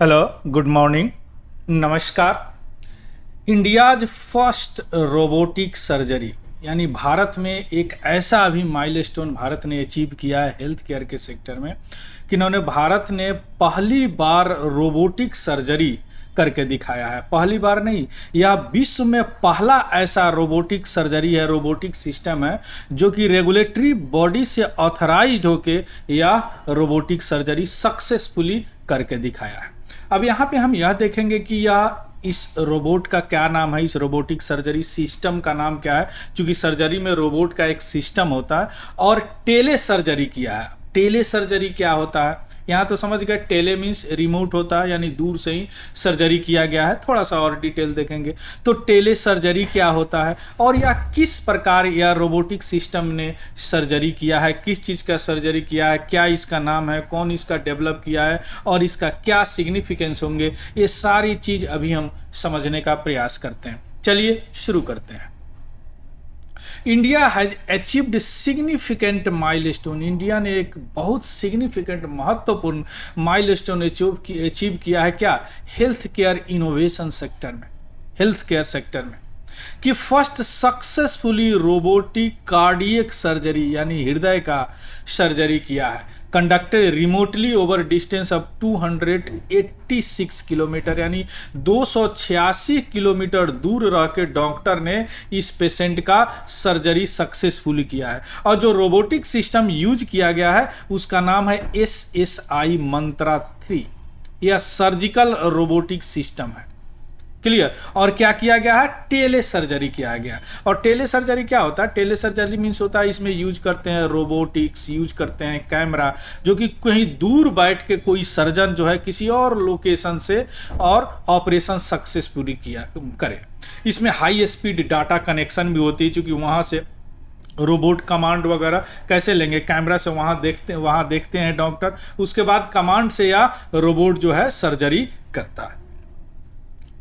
Hello, good morning, नमस्कार। India's first robotic surgery यानी भारत में एक ऐसा अभी माइलस्टोन भारत ने अचीव किया है हेल्थ केयर के सेक्टर में कि इन्होंने भारत ने पहली बार रोबोटिक सर्जरी करके दिखाया है। पहली बार नहीं, यह विश्व में पहला ऐसा रोबोटिक सर्जरी है, रोबोटिक सिस्टम है जो कि रेगुलेटरी बॉडी से ऑथराइज्ड होके यह रोबोटिक सर्जरी सक्सेसफुली करके दिखाया है। अब यहाँ पे हम यह देखेंगे कि यह इस रोबोट का क्या नाम है, इस रोबोटिक सर्जरी सिस्टम का नाम क्या है, क्योंकि सर्जरी में रोबोट का एक सिस्टम होता है और टेले सर्जरी किया है। टेले सर्जरी क्या होता है, यहाँ तो समझ गए। टेले मीन्स रिमोट होता है, यानी दूर से ही सर्जरी किया गया है। थोड़ा सा और डिटेल देखेंगे तो टेले सर्जरी क्या होता है और यह किस प्रकार यह रोबोटिक सिस्टम ने सर्जरी किया है, किस चीज़ का सर्जरी किया है, क्या इसका नाम है, कौन इसका डेवलप किया है और इसका क्या सिग्निफिकेंस होंगे, ये सारी चीज़ अभी हम समझने का प्रयास करते हैं। चलिए शुरू करते हैं। India has achieved significant milestone. India ने एक बहुत सिग्निफिकेंट महत्वपूर्ण माइलस्टोन अचीव किया है। क्या? हेल्थ केयर इनोवेशन सेक्टर में, हेल्थ केयर सेक्टर में, कि first successfully robotic cardiac surgery यानी हृदय का सर्जरी किया है, conducted remotely over distance of 286 kilometre, यानी 286 किलोमीटर दूर रह के डॉक्टर ने इस पेशेंट का सर्जरी सक्सेसफुली किया है। और जो रोबोटिक सिस्टम यूज किया गया है उसका नाम है SSI मंत्रा 3। यह सर्जिकल रोबोटिक सिस्टम है। क्लियर? और क्या किया गया है? टेले सर्जरी किया गया। और टेले सर्जरी क्या होता है? टेले सर्जरी मीन्स होता है इसमें यूज करते हैं रोबोटिक्स, यूज करते हैं कैमरा, जो कि कहीं दूर बैठ के कोई सर्जन जो है किसी और लोकेशन से और ऑपरेशन सक्सेसफुली किया करे। इसमें हाई स्पीड डाटा कनेक्शन भी होती है, क्योंकि वहाँ से रोबोट कमांड वगैरह कैसे लेंगे, कैमरा से वहाँ देखते हैं डॉक्टर, उसके बाद कमांड से या रोबोट जो है सर्जरी करता है।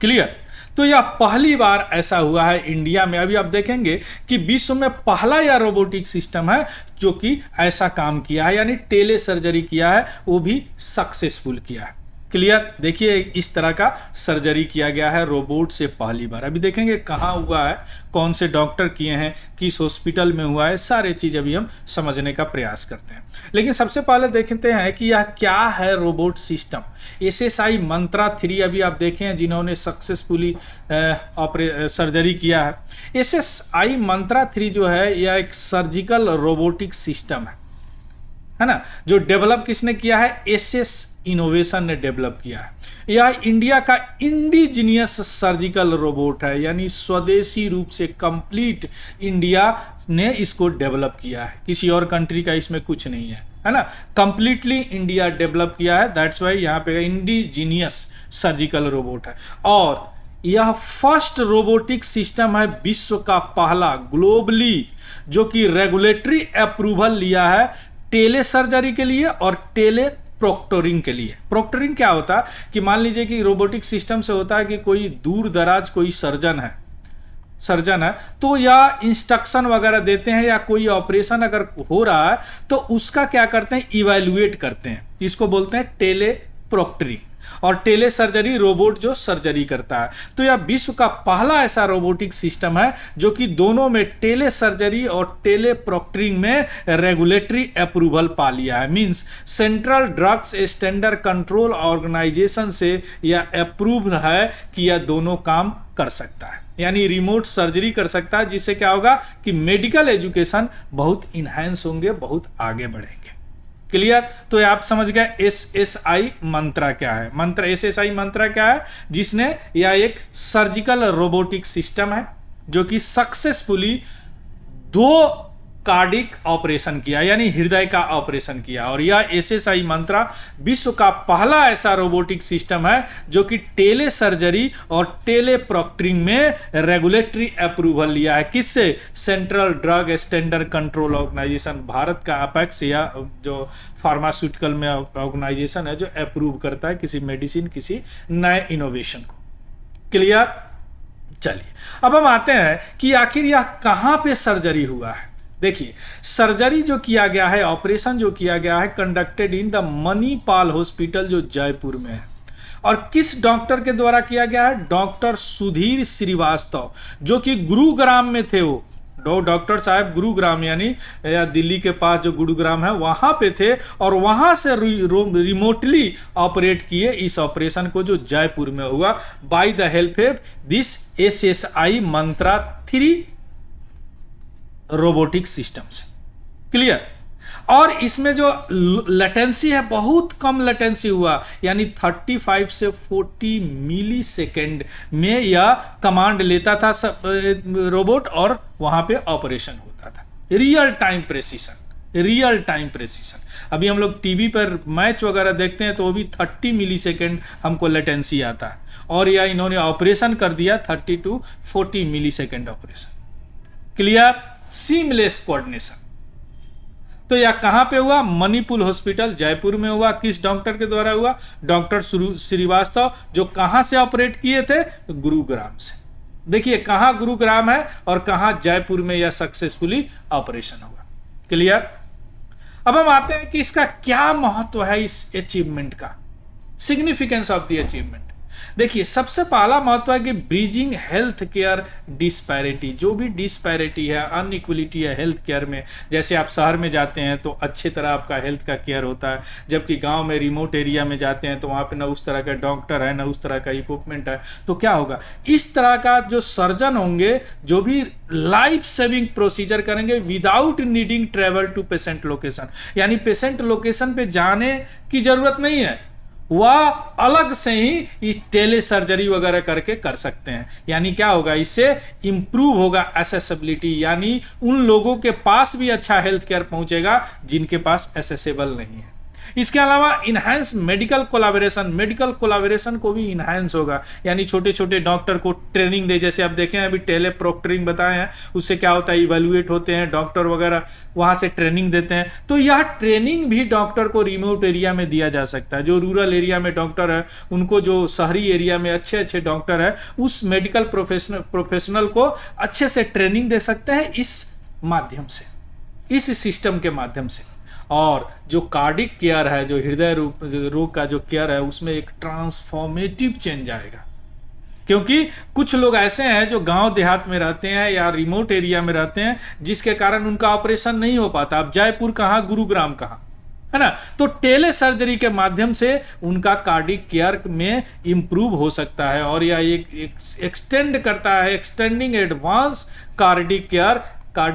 क्लियर? तो यह पहली बार ऐसा हुआ है इंडिया में। अभी आप देखेंगे कि विश्व में पहला यह रोबोटिक सिस्टम है जो कि ऐसा काम किया है, यानी टेले सर्जरी किया है, वो भी सक्सेसफुल किया है। क्लियर? देखिए इस तरह का सर्जरी किया गया है रोबोट से पहली बार। अभी देखेंगे कहाँ हुआ है, कौन से डॉक्टर किए हैं, किस हॉस्पिटल में हुआ है, सारे चीज़ अभी हम समझने का प्रयास करते हैं। लेकिन सबसे पहले देखते हैं कि यह क्या है रोबोट सिस्टम। SSI मंत्रा 3 अभी आप देखें हैं जिन्होंने सक्सेसफुली सर्जरी किया है। SSI मंत्रा 3 जो है यह एक सर्जिकल रोबोटिक सिस्टम है ना, जो डेवलप किसने किया है? SS इनोवेशन ने डेवलप किया है। यह इंडिया का इंडिजीनियस सर्जिकल रोबोट है, यानी स्वदेशी रूप से कंप्लीट इंडिया ने इसको डेवलप किया है। किसी और कंट्री का इसमें कुछ नहीं है ना, कंप्लीटली इंडिया डेवलप किया है। दैट्स वाई यहाँ पे इंडिजीनियस सर्जिकल रोबोट है। और यह फर्स्ट रोबोटिक सिस्टम है विश्व का पहला ग्लोबली जो कि रेगुलेटरी अप्रूवल लिया है टेले सर्जरी के लिए और टेले प्रोक्टोरिंग के लिए। प्रोक्टोरिंग क्या होता है कि मान लीजिए कि रोबोटिक सिस्टम से होता है कि कोई दूर दराज कोई सर्जन है तो या इंस्ट्रक्शन वगैरह देते हैं या कोई ऑपरेशन अगर हो रहा है तो उसका क्या करते हैं? इवैल्यूएट करते हैं। इसको बोलते हैं टेले प्रोक्टरिंग। और टेले सर्जरी रोबोट जो सर्जरी करता है। तो यह विश्व का पहला ऐसा रोबोटिक सिस्टम है जो कि दोनों में टेले सर्जरी और टेले प्रोक्टरिंग में रेगुलेटरी अप्रूवल पा लिया है। Means central drugs standard control organisation से यह अप्रूव है कि यह दोनों काम कर सकता है, यानी रिमोट सर्जरी कर सकता है, जिससे क्या होगा कि मेडिकल एजुकेशन बहुत इन्हांस होंगे, बहुत आगे बढ़ेंगे। क्लियर? तो आप समझ गए SSI मंत्रा क्या है। SSI मंत्रा क्या है? जिसने यह एक सर्जिकल रोबोटिक सिस्टम है जो कि सक्सेसफुली 2 कार्डिक ऑपरेशन किया, यानी हृदय का ऑपरेशन किया। और यह SSI मंत्रा विश्व का पहला ऐसा रोबोटिक सिस्टम है जो कि टेले सर्जरी और टेले प्रोक्टरिंग में रेगुलेटरी अप्रूवल लिया है। किससे? Central drug standard control organisation, Bharat का अपेक्स या जो फार्मास्यूटिकल में ऑर्गेनाइजेशन है जो अप्रूव करता है किसी मेडिसिन, किसी नए इनोवेशन को। क्लियर? चलिए अब हम आते हैं कि आखिर यह कहाँ पे सर्जरी हुआ है। देखिए सर्जरी जो किया गया है, ऑपरेशन जो किया गया है, conducted in the Manipal hospital जो जयपुर में है। और किस डॉक्टर के द्वारा किया गया है? डॉक्टर सुधीर श्रीवास्तव, जो कि गुरुग्राम में थे। वो डॉक्टर साहब गुरुग्राम यानी या दिल्ली के पास जो गुरुग्राम है वहां पे थे, और वहां से रिमोटली ऑपरेट किए इस ऑपरेशन को, जो जयपुर में हुआ by the help of this SSI Mantra 3 robotic systems. Clear? और इसमें जो लेटेंसी है बहुत कम लेटेंसी हुआ, यानी 35 से 40 मिली सेकेंड में यह कमांड लेता था रोबोट, और वहां पे ऑपरेशन होता था। Real time precision. अभी हम लोग टीवी पर मैच वगैरह देखते हैं तो वो भी 30 मिली सेकेंड हमको लेटेंसी आता है, और यह इन्होंने ऑपरेशन कर दिया 30 to 40 millisecond operation. Clear? Seamless coordination. तो यह कहां पे हुआ? मणिपुर हॉस्पिटल जयपुर में हुआ। किस डॉक्टर के द्वारा हुआ? डॉक्टर श्रीवास्तव, जो कहां से ऑपरेट किए थे? गुरुग्राम से। देखिए कहां गुरुग्राम है और कहां जयपुर में यह सक्सेसफुली ऑपरेशन हुआ। क्लियर? अब हम आते हैं कि इसका क्या महत्व है, इस अचीवमेंट का, सिग्निफिकेंस ऑफ द अचीवमेंट। देखिए सबसे पहला महत्व है कि ब्रिजिंग हेल्थ केयर डिस्पैरिटी। जो भी डिस्पैरिटी है, अनइक्वलिटी है हेल्थ केयर में, जैसे आप शहर में जाते हैं तो अच्छे तरह आपका हेल्थ का केयर होता है, जबकि गांव में रिमोट एरिया में जाते हैं तो वहां पे ना उस तरह का डॉक्टर है, ना उस तरह का इक्विपमेंट है। तो क्या होगा? इस तरह का जो सर्जन होंगे, जो भी लाइफ सेविंग प्रोसीजर करेंगे without needing travel to patient location, यानी पेशेंट लोकेशन पे जाने की जरूरत नहीं है, वह अलग से ही इस टेली सर्जरी वगैरह करके कर सकते हैं। यानी क्या होगा? इससे इंप्रूव होगा एसेसिबिलिटी, यानी उन लोगों के पास भी अच्छा हेल्थ केयर पहुंचेगा जिनके पास एसेसिबल नहीं है। इसके अलावा इनहैंस मेडिकल कोलाबोरेशन को भी इनहैंस होगा, यानी छोटे छोटे डॉक्टर को ट्रेनिंग दे, जैसे आप देखें अभी टेले प्रोक्टरिंग बताए हैं, उससे क्या होता है? इवेल्युएट होते हैं डॉक्टर वगैरह, वहां से ट्रेनिंग देते हैं। तो यह ट्रेनिंग भी डॉक्टर को रिमोट एरिया में दिया जा सकता है। जो रूरल एरिया में डॉक्टर है उनको, जो शहरी एरिया में अच्छे अच्छे डॉक्टर है, उस मेडिकल प्रोफेशनल को अच्छे से ट्रेनिंग दे सकते हैं इस माध्यम से, इस सिस्टम के माध्यम से। और जो कार्डिक केयर है, जो हृदय रोग का जो केयर है, उसमें एक ट्रांसफॉर्मेटिव चेंज आएगा। क्योंकि कुछ लोग ऐसे हैं जो गांव देहात में रहते हैं या रिमोट एरिया में रहते हैं, जिसके कारण उनका ऑपरेशन नहीं हो पाता। अब जयपुर कहाँ, गुरुग्राम कहाँ, है ना? तो टेले सर्जरी के माध्यम से उनका कार्डिक केयर में इंप्रूव हो सकता है, और यह एक एक्सटेंड करता है, एक्सटेंडिंग एडवांस कार्डिक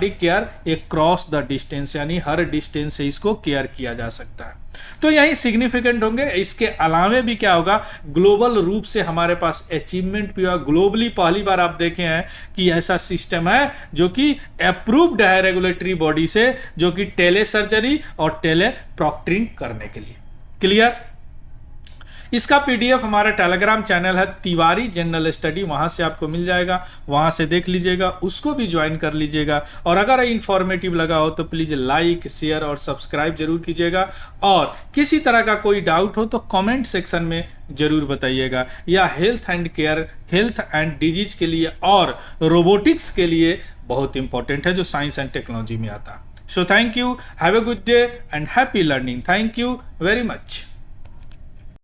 केयर एक क्रॉस द डिस्टेंस, यानी हर डिस्टेंस से इसको केयर किया जा सकता है। तो यही सिग्निफिकेंट होंगे। इसके अलावे भी क्या होगा? ग्लोबल रूप से हमारे पास अचीवमेंट भी हुआ। ग्लोबली पहली बार आप देखे हैं कि ऐसा सिस्टम है जो कि अप्रूव्ड है रेगुलेटरी बॉडी से, जो कि टेले सर्जरी और टेले प्रॉक्टरिंग करने के लिए। क्लियर? इसका पीडीएफ हमारा टेलीग्राम चैनल है तिवारी जनरल स्टडी, वहां से आपको मिल जाएगा, वहां से देख लीजिएगा, उसको भी ज्वाइन कर लीजिएगा। और अगर इंफॉर्मेटिव लगा हो तो प्लीज लाइक, शेयर और सब्सक्राइब जरूर कीजिएगा। और किसी तरह का कोई डाउट हो तो कमेंट सेक्शन में जरूर बताइएगा। या हेल्थ एंड डिजीज के लिए और रोबोटिक्स के लिए बहुत इंपॉर्टेंट है, जो साइंस एंड टेक्नोलॉजी में आता है। So thank you, have a good day and happy learning. Thank you very much.